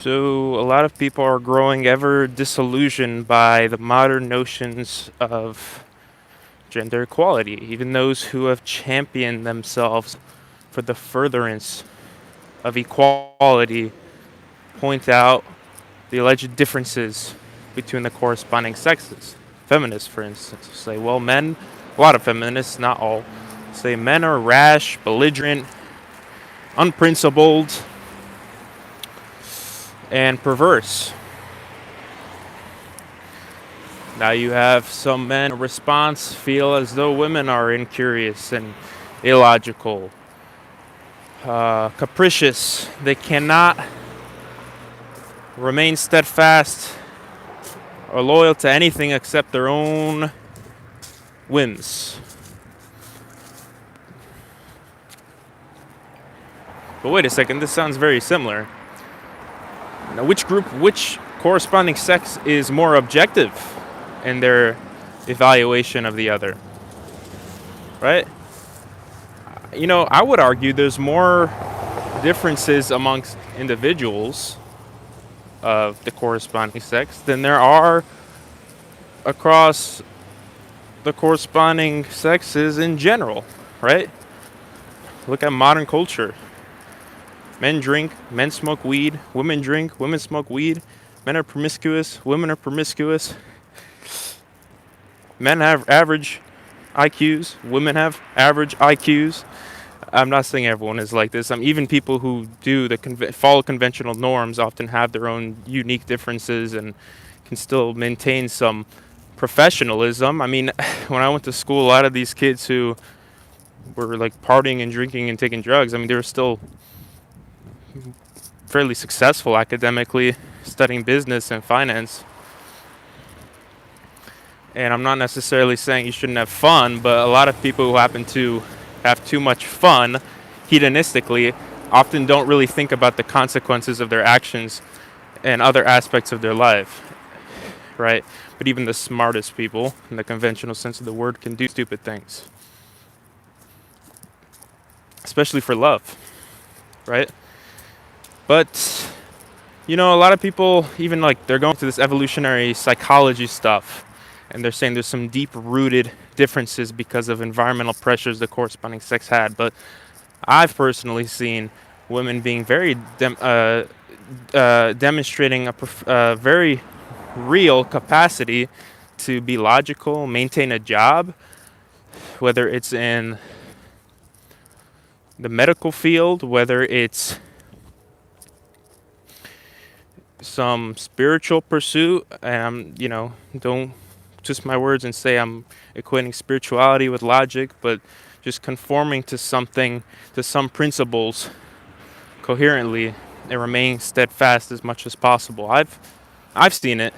So, a lot of people are growing ever disillusioned by the modern notions of gender equality, even those who have championed themselves for the furtherance of equality point out the alleged differences between the corresponding sexes. Feminists, for instance, say, well, men, a lot of feminists, not all, say men are rash, belligerent, unprincipled, and perverse. Now you have some men in response feel as though women are incurious and illogical, capricious. They cannot remain steadfast or loyal to anything except their own whims. But wait a second, this sounds very similar. Now, which corresponding sex is more objective in their evaluation of the other? Right? I would argue there's more differences amongst individuals of the corresponding sex than there are across the corresponding sexes in general, right? Look at modern culture. Men drink, men smoke weed, women drink, women smoke weed, men are promiscuous, women are promiscuous. Men have average IQs, women have average IQs. I'm not saying everyone is like this. Even people who do follow conventional norms often have their own unique differences and can still maintain some professionalism. I mean, when I went to school, a lot of these kids who were like partying and drinking and taking drugs, they were still fairly successful academically, studying business and finance. And I'm not necessarily saying you shouldn't have fun, but a lot of people who happen to have too much fun hedonistically often don't really think about the consequences of their actions and other aspects of their life, right? But even the smartest people, in the conventional sense of the word, can do stupid things, especially for love, right? But, a lot of people, even like they're going through this evolutionary psychology stuff, and they're saying there's some deep-rooted differences because of environmental pressures the corresponding sex had. But I've personally seen women being very demonstrating a very real capacity to be logical, maintain a job, whether it's in the medical field, whether it's some spiritual pursuit, and don't twist my words and say I'm equating spirituality with logic, but just conforming to something, to some principles coherently and remaining steadfast as much as possible. I've seen it.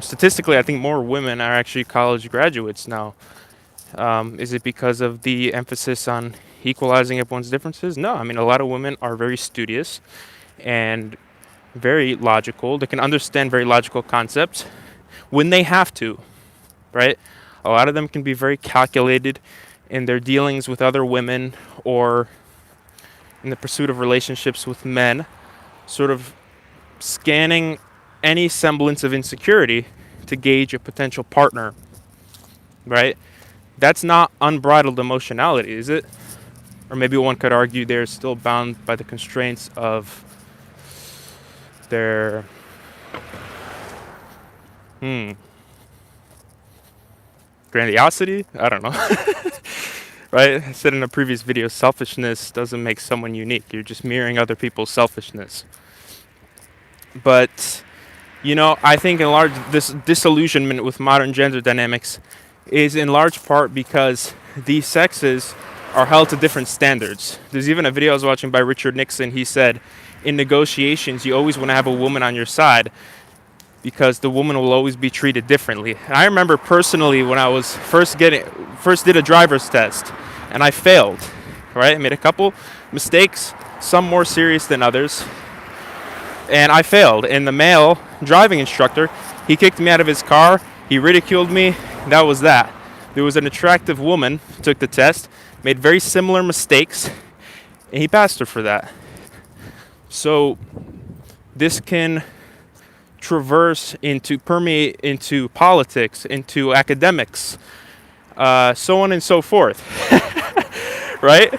Statistically, I think more women are actually college graduates now. Is it because of the emphasis on equalizing everyone's differences? No, a lot of women are very studious and very logical. They can understand very logical concepts when they have to, right? A lot of them can be very calculated in their dealings with other women or in the pursuit of relationships with men, sort of scanning any semblance of insecurity to gauge a potential partner, right? That's not unbridled emotionality, is it? Or maybe one could argue they're still bound by the constraints of their grandiosity? I don't know. Right? I said in a previous video, selfishness doesn't make someone unique. You're just mirroring other people's selfishness. But, I think this disillusionment with modern gender dynamics is in large part because these sexes are held to different standards. There's even a video I was watching by Richard Nixon. He said, in negotiations, you always want to have a woman on your side because the woman will always be treated differently. And I remember personally when I was first did a driver's test and I failed, right? I made a couple mistakes, some more serious than others, and I failed. And the male driving instructor, he kicked me out of his car, he ridiculed me, that was that. There was an attractive woman, took the test, made very similar mistakes, and he passed her for that. So this can permeate into politics, into academics, so on and so forth. Right?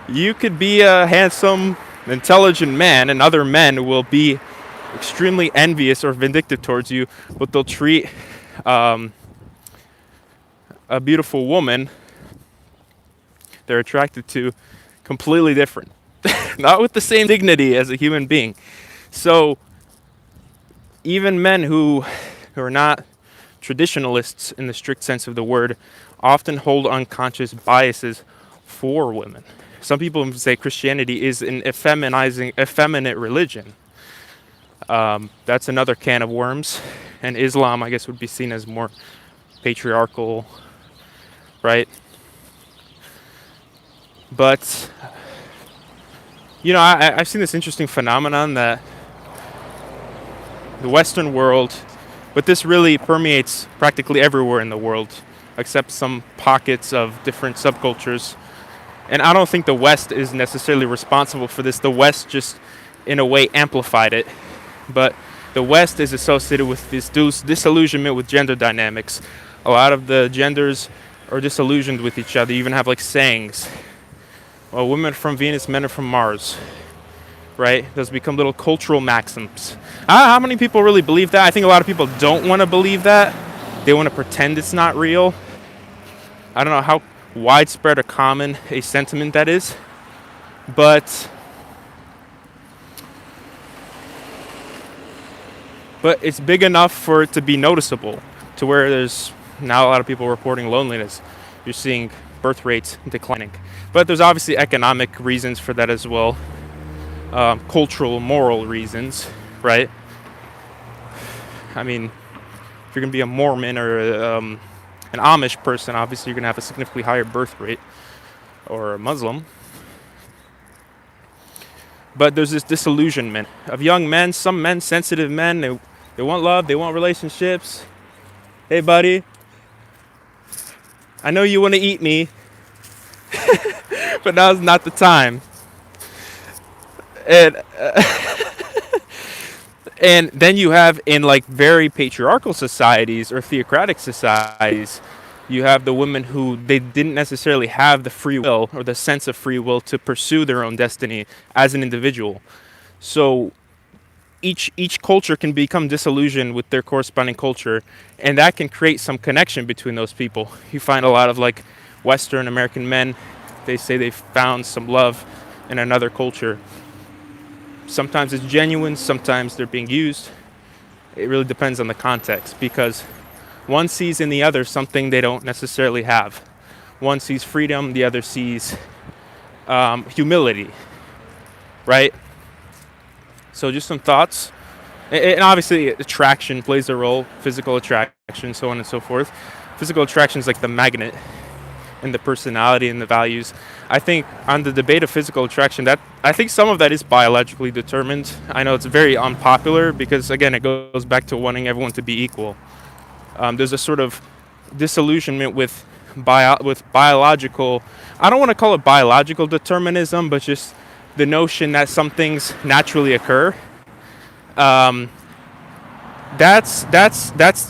You could be a handsome, intelligent man, and other men will be extremely envious or vindictive towards you, but they'll treat a beautiful woman they're attracted to completely different, not with the same dignity as a human being. So even men who are not traditionalists in the strict sense of the word often hold unconscious biases for women. Some people say Christianity is an effeminate religion. That's another can of worms. And Islam, I guess, would be seen as more patriarchal, right? But, I've seen this interesting phenomenon that the Western world, but this really permeates practically everywhere in the world, except some pockets of different subcultures. And I don't think the West is necessarily responsible for this. The West just, in a way, amplified it. But the West is associated with this disillusionment with gender dynamics. A lot of the genders are disillusioned with each other. You even have like sayings. Well, women are from Venus, men are from Mars. Right? Those become little cultural maxims. How many people really believe that? I think a lot of people don't want to believe that. They want to pretend it's not real. I don't know how widespread or common a sentiment that is. But it's big enough for it to be noticeable, to where there's now a lot of people reporting loneliness. You're seeing birth rates declining. But there's obviously economic reasons for that as well. Cultural, moral reasons, right? I mean, if you're going to be a Mormon or an Amish person, obviously you're going to have a significantly higher birth rate, or a Muslim. But there's this disillusionment of young men, some men, sensitive men, they want love, they want relationships. Hey, buddy, I know you want to eat me, but now's not the time. And then you have, in like very patriarchal societies or theocratic societies, you have the women who they didn't necessarily have the free will or the sense of free will to pursue their own destiny as an individual. So each culture can become disillusioned with their corresponding culture, and that can create some connection between those people. You find a lot of like Western American men, they say they found some love in another culture. Sometimes it's genuine, sometimes they're being used. It really depends on the context, because one sees in the other something they don't necessarily have. One sees freedom, the other sees humility, right? So just some thoughts. And obviously attraction plays a role, physical attraction, so on and so forth. Physical attraction is like the magnet, and the personality and the values. I think on the debate of physical attraction, that I think some of that is biologically determined. I know it's very unpopular because, again, it goes back to wanting everyone to be equal. There's a sort of disillusionment with biological, I don't want to call it biological determinism, but just the notion that some things naturally occur. That's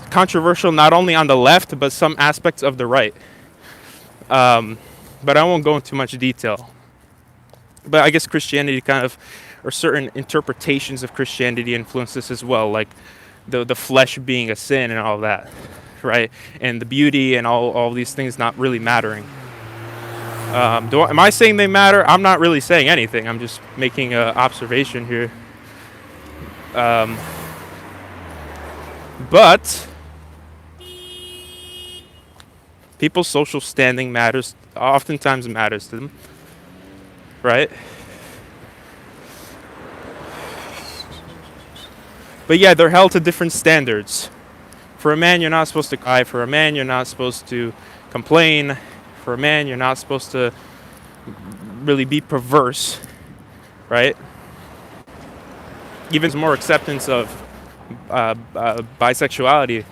controversial not only on the left, but some aspects of the right. But I won't go into much detail. But I guess Christianity kind of, or certain interpretations of Christianity influence this as well, like the flesh being a sin and all that, right? And the beauty and all these things not really mattering. Am I saying they matter? I'm not really saying anything. I'm just making an observation here. But people's social standing oftentimes matters to them, right? But yeah, they're held to different standards. For a man, you're not supposed to cry. For a man, you're not supposed to complain. For a man, you're not supposed to really be perverse, right? Even there's more acceptance of bisexuality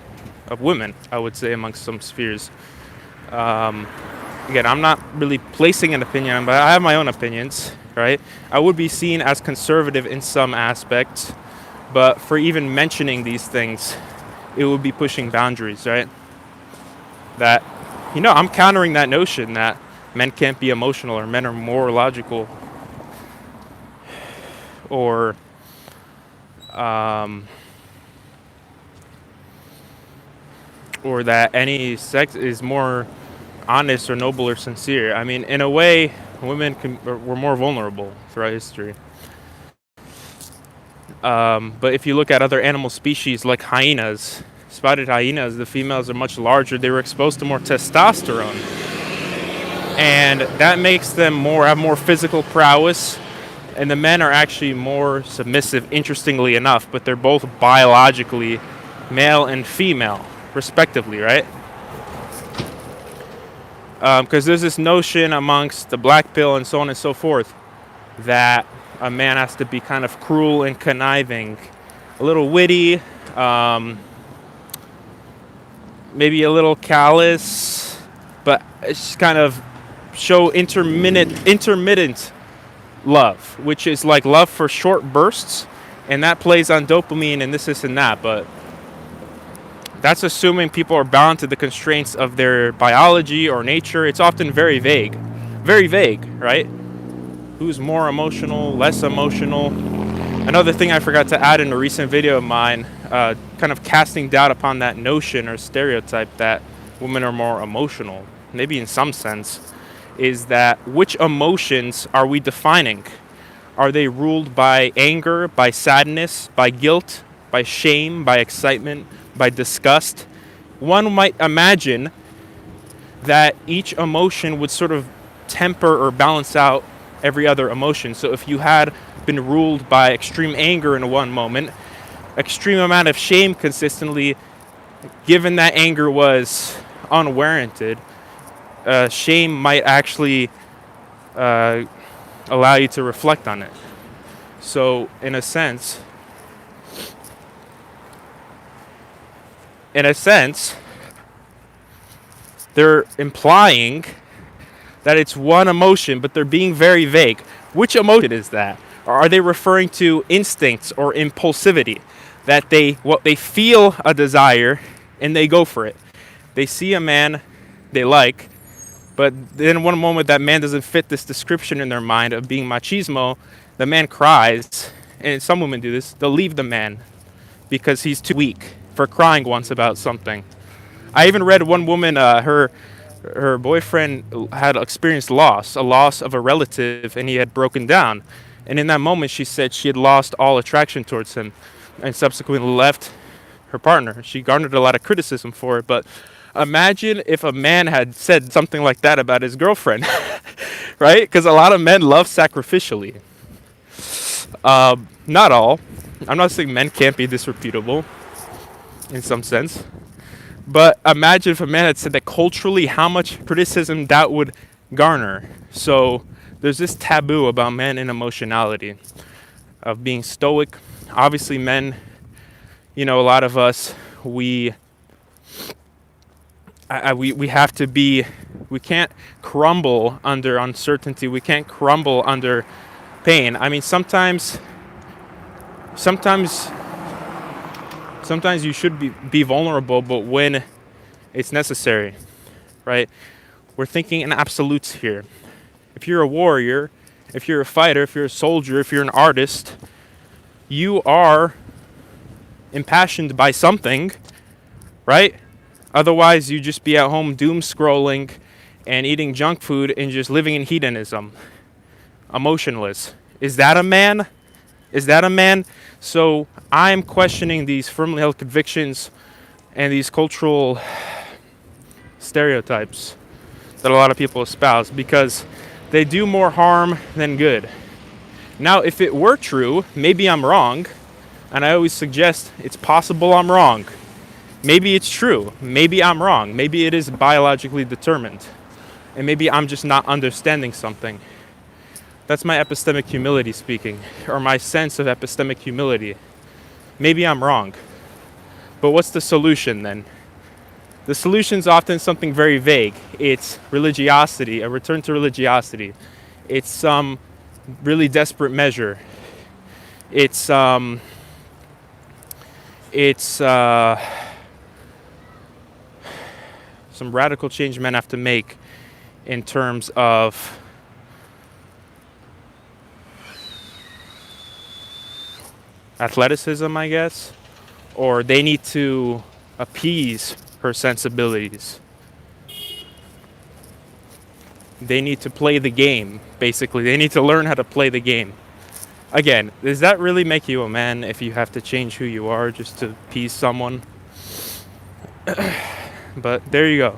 of women, I would say, amongst some spheres. Again, I'm not really placing an opinion, but I have my own opinions. right? I would be seen as conservative in some aspects, but for even mentioning these things, it would be pushing boundaries, right? That, I'm countering that notion that men can't be emotional or men are more logical, or um, or that any sex is more honest or noble or sincere. I mean, in a way, were more vulnerable throughout history. But if you look at other animal species like hyenas, spotted hyenas, the females are much larger. They were exposed to more testosterone, and that makes them have more physical prowess. And the men are actually more submissive, interestingly enough, but they're both biologically male and female, respectively, right? Because there's this notion amongst the black pill and so on and so forth that a man has to be kind of cruel and conniving, a little witty, maybe a little callous, but it's kind of show intermittent love, which is like love for short bursts, and that plays on dopamine and this and that. But that's assuming people are bound to the constraints of their biology or nature. It's often very vague, right? Who's more emotional, less emotional? Another thing I forgot to add in a recent video of mine, kind of casting doubt upon that notion or stereotype that women are more emotional, maybe in some sense, is that which emotions are we defining? Are they ruled by anger, by sadness, by guilt, by shame, by excitement, by disgust? One might imagine that each emotion would sort of temper or balance out every other emotion. So if you had been ruled by extreme anger in one moment, extreme amount of shame consistently, given that anger was unwarranted, shame might actually allow you to reflect on it. So in a sense, they're implying that it's one emotion, but they're being very vague. Which emotion is that? Or are they referring to instincts or impulsivity? That they feel a desire and they go for it. They see a man they like, but then one moment that man doesn't fit this description in their mind of being machismo, the man cries, and some women do this, they'll leave the man because he's too weak for crying once about something. I even read one woman, her boyfriend had experienced a loss of a relative, and he had broken down. And in that moment, she said she had lost all attraction towards him and subsequently left her partner. She garnered a lot of criticism for it, but imagine if a man had said something like that about his girlfriend, right? Because a lot of men love sacrificially. Not all. I'm not saying men can't be disreputable in some sense. But imagine if a man had said that culturally, how much criticism that would garner. So there's this taboo about men and emotionality, of being stoic. Obviously, men, a lot of us, we have to be, we can't crumble under uncertainty. We can't crumble under pain. I mean, sometimes you should be vulnerable, but when it's necessary, right? We're thinking in absolutes here. If you're a warrior, if you're a fighter, if you're a soldier, if you're an artist, you are impassioned by something, right? Otherwise, you just be at home doom scrolling and eating junk food and just living in hedonism, emotionless. Is that a man? So I'm questioning these firmly held convictions and these cultural stereotypes that a lot of people espouse, because they do more harm than good. Now, if it were true, maybe I'm wrong, and I always suggest it's possible I'm wrong. Maybe it's true. Maybe I'm wrong. Maybe it is biologically determined, and maybe I'm just not understanding something. That's my epistemic humility speaking, or my sense of epistemic humility. Maybe I'm wrong. But what's the solution then? The solution is often something very vague. It's religiosity, a return to religiosity. It's some really desperate measure. It's some radical change men have to make in terms of athleticism, I guess, or they need to appease her sensibilities. They need to play the game, basically. They need to learn how to play the game. Again, does that really make you a man if you have to change who you are just to appease someone? But there you go.